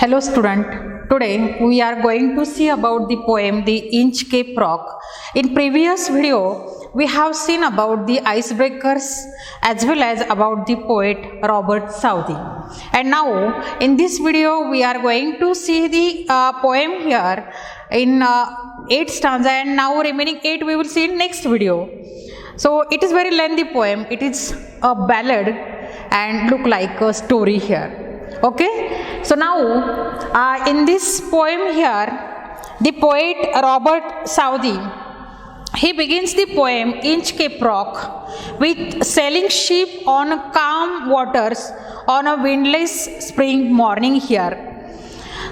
Hello student, today we are going to see about the poem The Inchcap Rock. In previous video, we have seen about the icebreakers as well as about the poet Robert Southey. And now in this video we are going to see the poem here in 8 stanza, and now remaining 8 we will see in next video. So it is very lengthy poem, it is a ballad and look like a story here. Okay, so now in this poem here, the poet Robert Southey, he begins the poem Inchcap Rock with sailing ship on calm waters on a windless spring morning here.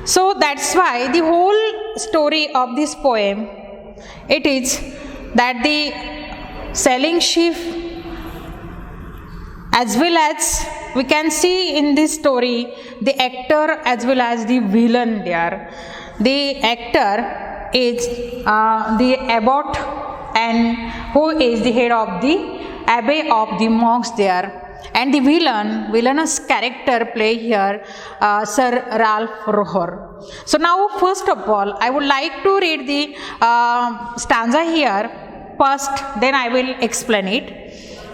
So that's why the whole story of this poem, it is that the sailing ship, as well as we can see in this story the actor as well as the villain there. The actor is the abbot, and who is the head of the abbey of the monks there, and the villainous character play here Sir Ralph Rohr. So now first of all I would like to read the stanza here first, then I will explain it.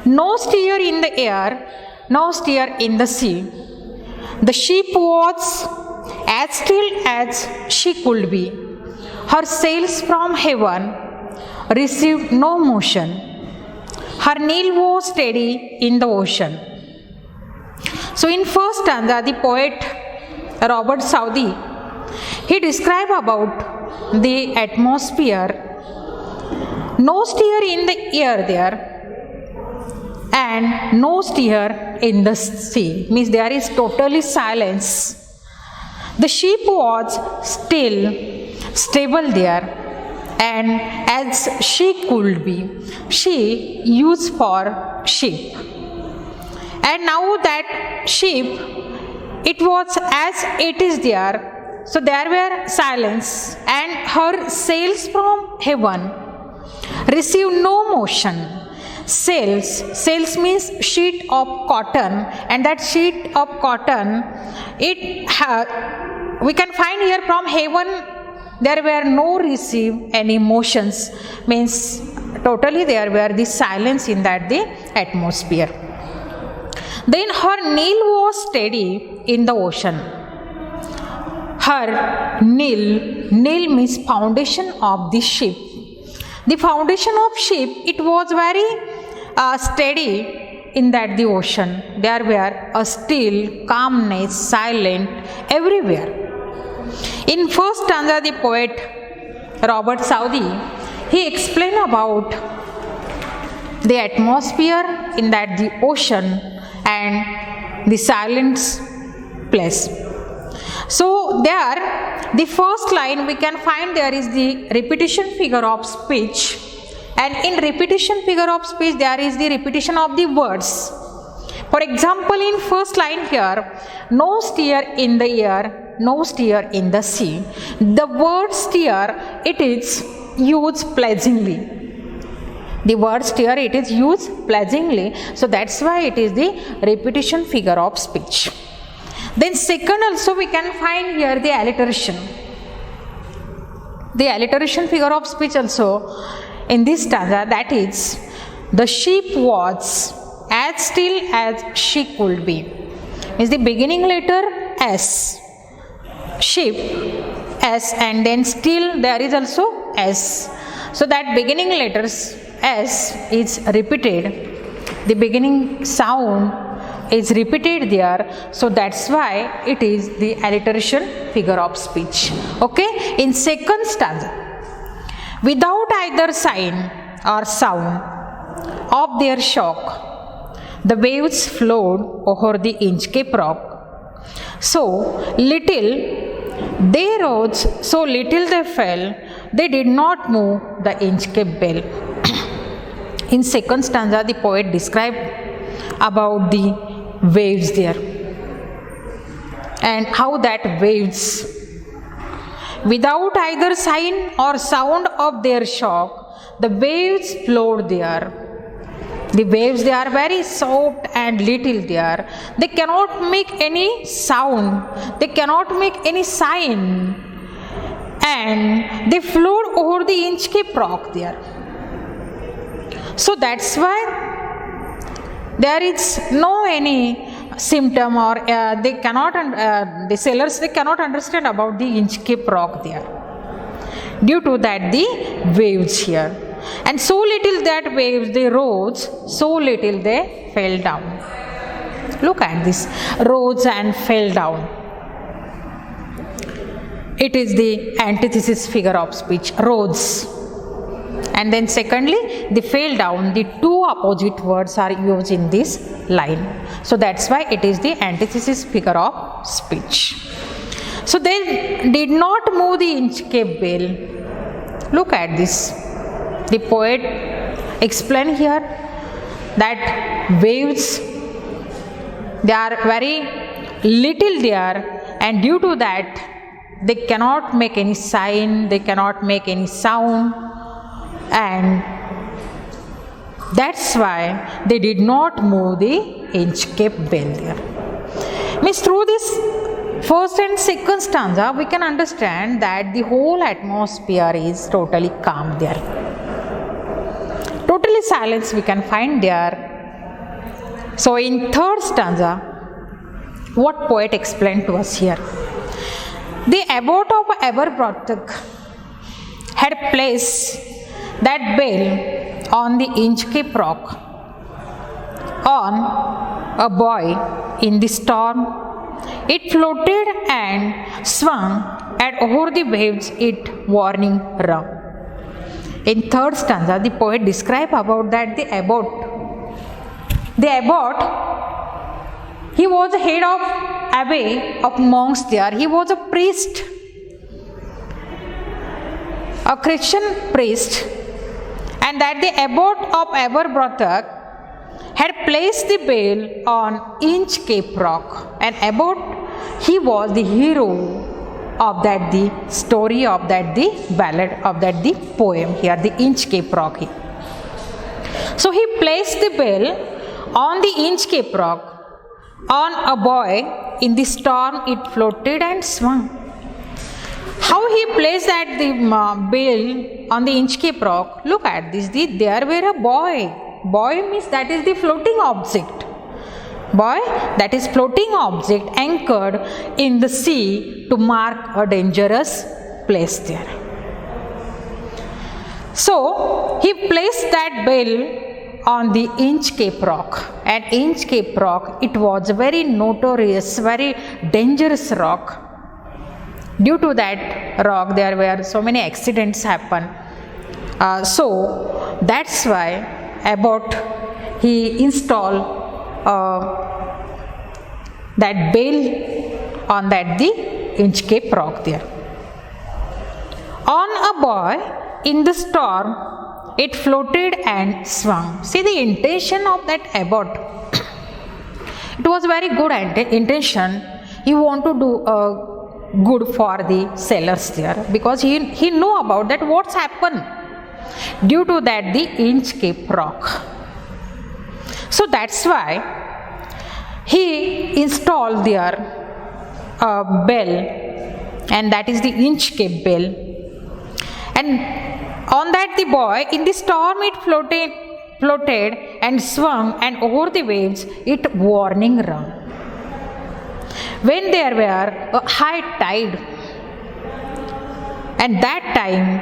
No steer in the air, no steer in the sea. The ship was as still as she could be. Her sails from heaven received no motion. Her keel was steady in the ocean. So in first stanza, the poet Robert Southey, he described about the atmosphere. No steer in the air there, and no steer in the sea, means there is totally silence. The ship was still, stable there, and as she could be, she used for ship. And now that ship, it was as it is there, so there were silence, and her sails from heaven received no motion. Sails means sheet of cotton, and that sheet of cotton, we can find here from heaven there were no receive any motions, means totally there were the silence in that the atmosphere. Then her keel was steady in the ocean. Her keel means foundation of the ship. The foundation of ship, it was very steady in that the ocean. There were a still, calmness, silent everywhere. In first stanza, the poet Robert Southey, he explained about the atmosphere in that the ocean and the silence place. So there, the first line we can find there is the repetition figure of speech, and in repetition figure of speech there is the repetition of the words. For example, in first line here, no steer in the air, no steer in the sea. The word steer, it is used pleasingly. The word steer, it is used pleasingly, so that's why it is the repetition figure of speech. Then second also we can find here the alliteration. The alliteration figure of speech also in this stanza, that is, the ship was as still as she could be. Is the beginning letter S, ship S, and then still there is also S. So that beginning letters S is repeated. The beginning sound is repeated there, so that's why it is the alliteration figure of speech. Okay, in second stanza, without either sign or sound of their shock, the waves flowed over the Inchcap Rock. So little they rose, so little they fell, they did not move the Inchcap bell. In second stanza, the poet described about the waves there, and how that waves, without either sign or sound of their shock, the waves flowed there. The waves, they are very soft and little there. They cannot make any sound. They cannot make any sign. And they float over the inchcap rock there. So that's why there is no any symptom, or they cannot, the sailors, they cannot understand about the inchcap rock there. Due to that, the waves here. And so little that waves they rose, so little they fell down. Look at this, rose and fell down. It is the antithesis figure of speech, rose. And then secondly, they fell down. The two opposite words are used in this line. So that's why it is the antithesis figure of speech. So they did not move the inchcap bell. Look at this. The poet explained here that waves, they are very little there, and due to that they cannot make any sign, they cannot make any sound, and that's why they did not move the inchcap bell there. Means through this first and second stanza we can understand that the whole atmosphere is totally calm there. Totally silence we can find there. So in third stanza, what poet explained to us here? The abbot of Aberbrothock had placed that bell on the inchcap rock on a buoy in the storm. It floated and swung, and over the waves it warning rung. In third stanza, the poet described about that the abbot. The abbot, he was the head of abbey of monks there. He was a priest, a Christian priest, and that the abbot of Aberbrothock had placed the bell on Inchcape Rock. And abbot, he was the hero of that the story, of that the ballad, of that the poem here, the Inchcape Rock. So he placed the bell on the Inchcape Rock on a buoy. In the storm it floated and swung. How he placed that the bell on the Inchcape Rock? Look at this. There were a buoy. Buoy means that is the floating object. Buoy, that is floating object anchored in the sea to mark a dangerous place there. So he placed that bell on the Inchcape Rock, and Inchcape Rock, it was a very notorious, very dangerous rock. Due to that rock there were so many accidents happen. So that's why abbot, he installed that bell on that the Inchcape Rock there. On a buoy in the storm it floated and swung. See the intention of that abbot. It was very good intention. He want to do good for the sailors there, because he knew about that what's happened due to that the Inchcape Rock. So that's why he installed there a bell, and that is the Inchcape bell. And on that the buoy in the storm it floated and swung, and over the waves it warning rung. When there were a high tide, and that time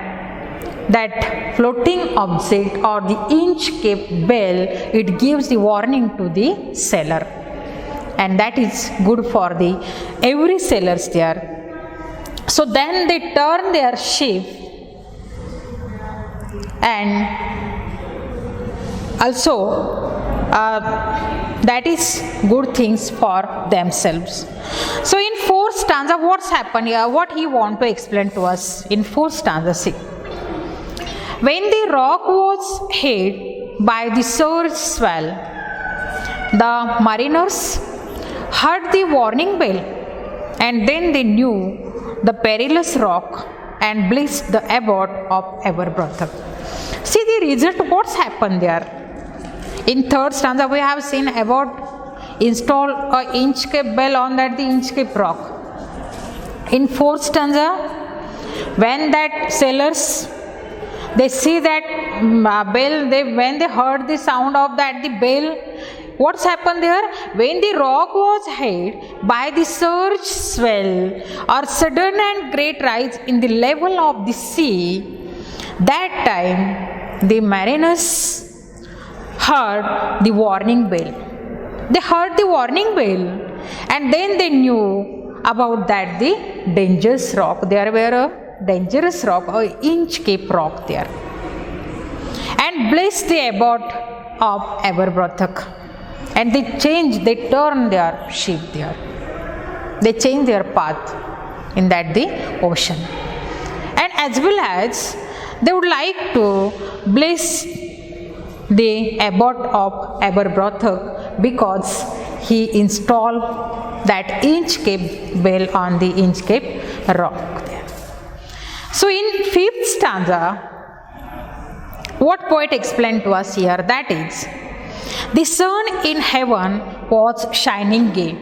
that floating object or the Inchcape bell, it gives the warning to the sailor, and that is good for the every sailors there. So then they turn their ship, and also that is good things for themselves. So in fourth stanza, what's happened here? What he want to explain to us in fourth stanza? See, when the rock was hit by the surge swell, the mariners heard the warning bell, and then they knew the perilous rock and blessed the abbot of Aberbrothock. See the result, what's happened there? In third stanza, we have seen about install a inchcap bell on that the inchcap rock. In fourth stanza, when that sailors they see that bell, when they heard the sound of that the bell, what's happened there? When the rock was hit by the surge swell or sudden and great rise in the level of the sea, that time the mariners heard the warning bell. They heard the warning bell, and then they knew about that the dangerous rock. There were a dangerous rock, a inchcap rock there, and blessed the abbot of Aberbrothok. And they turned their ship there. They changed their path in that the ocean. And as well as they would like to bless the abbot of Aberbrothok because he installed that inchcap bell on the inchcap rock there. So in fifth stanza, what poet explained to us here, that is, the sun in heaven was shining gay.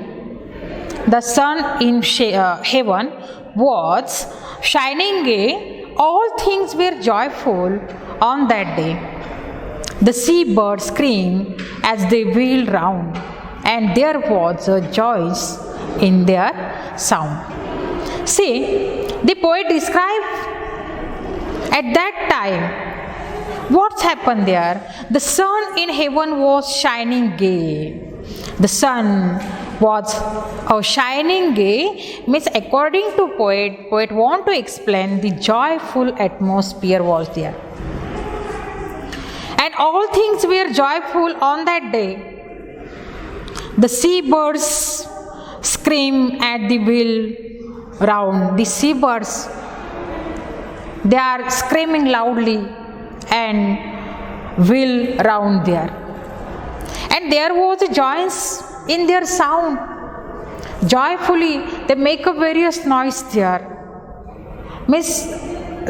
The sun in heaven was shining gay. All things were joyful on that day. The seabirds screamed as they wheeled round, and there was a joy in their sound. See, the poet described at that time what's happened there. The sun in heaven was shining gay. The sun was shining gay means, according to poet want to explain the joyful atmosphere was there. And all things were joyful on that day. The seabirds scream at the wheel round. The seabirds, they are screaming loudly and wheel round there. And there was a joy in their sound. Joyfully, they make a various noise there. Means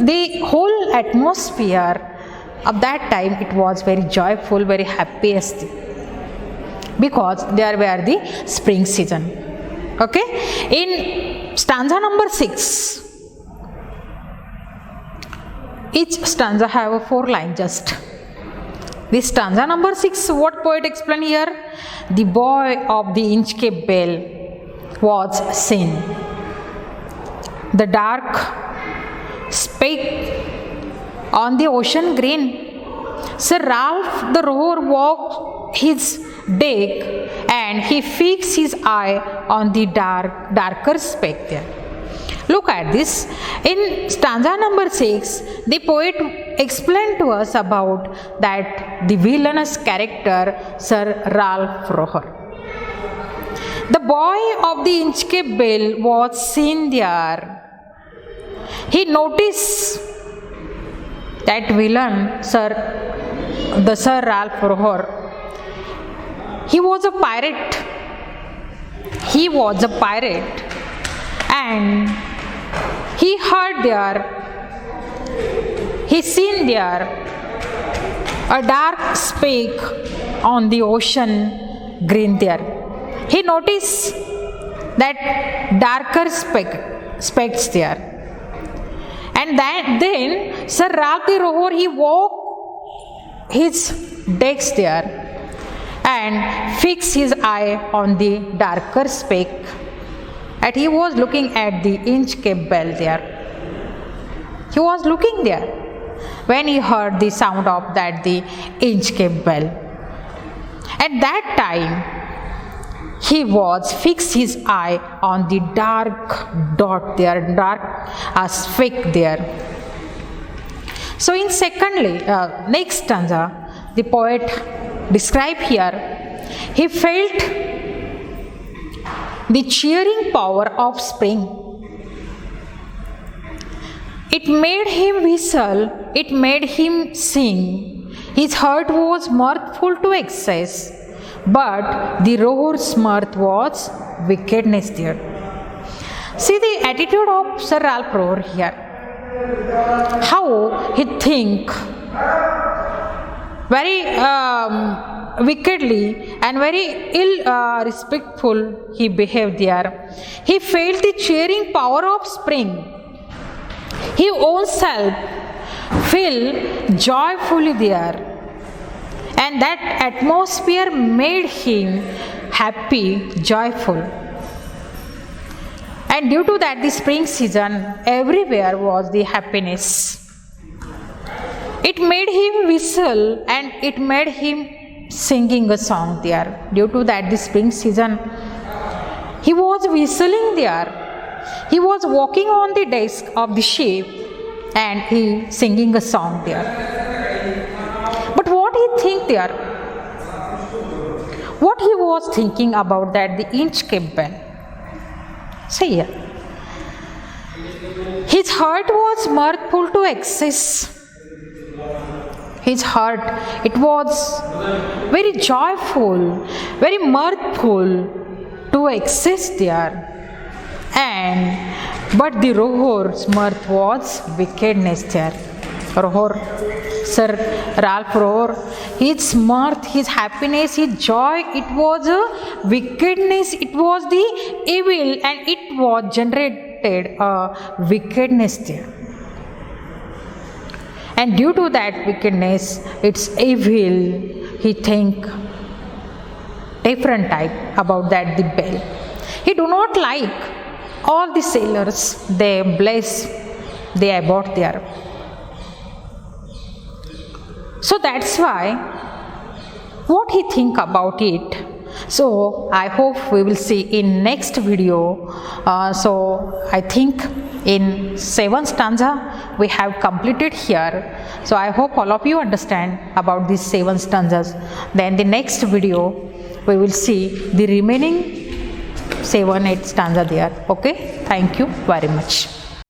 the whole atmosphere of that time, it was very joyful, very happiest, because there were the spring season. Okay, in stanza number 6, each stanza have 4 lines just. This stanza number 6, what poet explained here? The boy of the inchcap bell was seen. The dark speck on the ocean green. Sir Ralph Rohr walked his deck, and he fixed his eye on the darker speck there. Look at this. In stanza number 6, the poet explained to us about that the villainous character, Sir Ralph Rohr. The boy of the inchcap bell was seen there. He noticed that villain, Sir Ralph Rohr. He was a pirate. And he heard there, he seen there a dark speck on the ocean green there. He noticed that darker specks there. And then Sir Ralph Rohr, he walked his decks there and fixed his eye on the darker speck, and he was looking at the inchcap bell there. He was looking there when he heard the sound of that the inchcap bell. At that time, he was fixed his eye on the dark dot there, dark speck there. So in next stanza, the poet described here, he felt the cheering power of spring. It made him whistle, it made him sing. His heart was mirthful to excess, but the Rohr's mirth was wickedness there. See the attitude of Sir Ralph Rohr here. How he think very wickedly and very ill respectful he behaved there. He felt the cheering power of spring. He own self feel joyfully there, and that atmosphere made him happy, joyful. And due to that, the spring season everywhere was the happiness. It made him whistle and it made him singing a song there. Due to that, the spring season, he was whistling there. He was walking on the desk of the ship and he singing a song there. But what he think there? What he was thinking about that the inchcap bell? See here. His heart was mirthful to excess. His heart, it was very joyful, very mirthful to excess there. But the Rohr's mirth was wickedness there. Rohr, Sir Ralph Rohr, his mirth, his happiness, his joy, it was a wickedness, it was the evil, and it was generated a wickedness there. And due to that wickedness, it's evil, he think different type about that the bell. He do not like all the sailors, they bless, they abort there. So that's why what he think about it. So I hope we will see in next video. So I think in 7th stanza we have completed here. So I hope all of you understand about these 7 stanzas. Then the next video we will see the remaining 7, 8 stanza there. Okay, thank you very much.